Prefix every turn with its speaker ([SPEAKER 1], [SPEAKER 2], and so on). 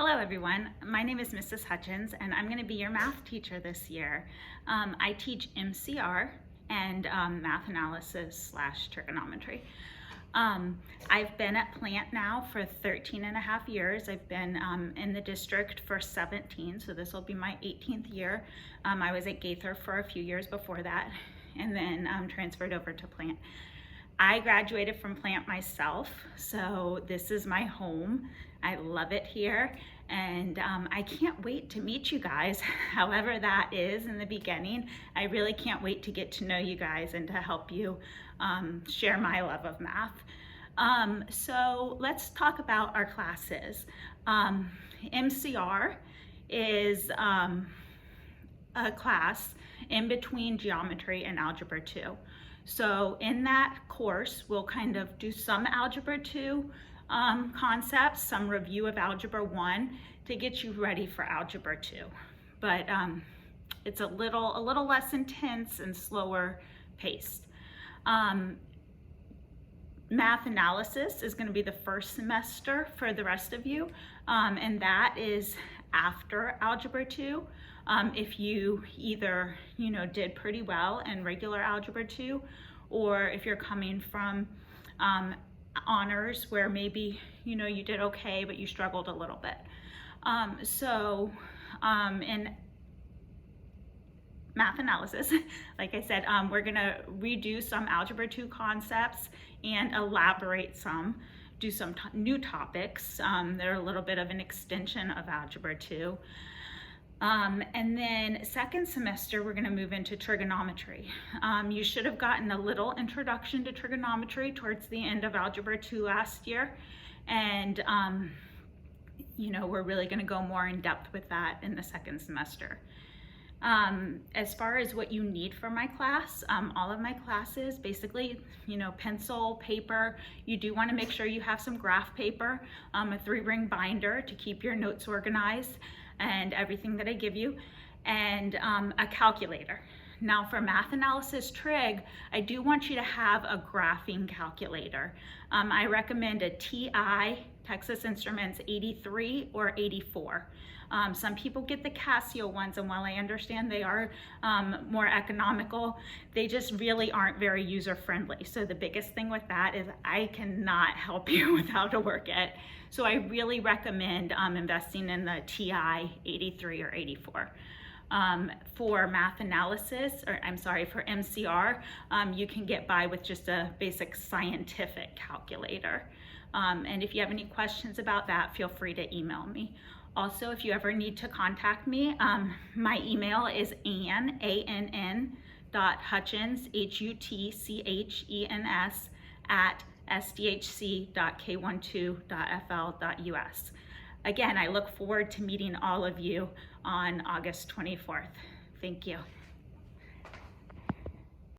[SPEAKER 1] Hello everyone, my name is Mrs. Hutchens and I'm going to be your math teacher this year. I teach MCR and math analysis / trigonometry. I've been at Plant now for 13 and a half years. I've been in the district for 17, so this will be my 18th year. I was at Gaither for a few years before that and then transferred over to Plant. I graduated from Plant myself, so this is my home. I love it here, and I can't wait to meet you guys, however that is in the beginning. I really can't wait to get to know you guys and to help you share my love of math. So let's talk about our classes. MCR is a class in between geometry and algebra 2. So in that course, we'll kind of do some algebra 2 concepts, some review of algebra 1 to get you ready for algebra 2. But it's a little less intense and slower paced. Math analysis is going to be the first semester for the rest of you, and that is after algebra 2. If you either did pretty well in regular algebra 2, or if you're coming from honors where maybe you did okay but you struggled a little bit. In math analysis, like I said, we're gonna redo some algebra 2 concepts and elaborate some, do some new topics. They're a little bit of an extension of algebra 2. And then second semester, we're gonna move into trigonometry. You should have gotten a little introduction to trigonometry towards the end of algebra 2 last year. And we're really gonna go more in depth with that in the second semester. As far as what you need for my class, all of my classes, basically, pencil, paper. You do want to make sure you have some graph paper, a 3-ring binder to keep your notes organized and everything that I give you, and a calculator. Now for math analysis trig, I do want you to have a graphing calculator. I recommend a TI, Texas Instruments 83 or 84. Some people get the Casio ones, and while I understand they are more economical, they just really aren't very user-friendly. So the biggest thing with that is I cannot help you with how to work it. So I really recommend investing in the TI 83 or 84. For math analysis, for MCR, you can get by with just a basic scientific calculator. And if you have any questions about that, feel free to email me. Also, if you ever need to contact me, my email is Ann, ANN.Hutchens, HUTCHENS, @sdhc.k12.fl.us. Again, I look forward to meeting all of you on August 24th. Thank you.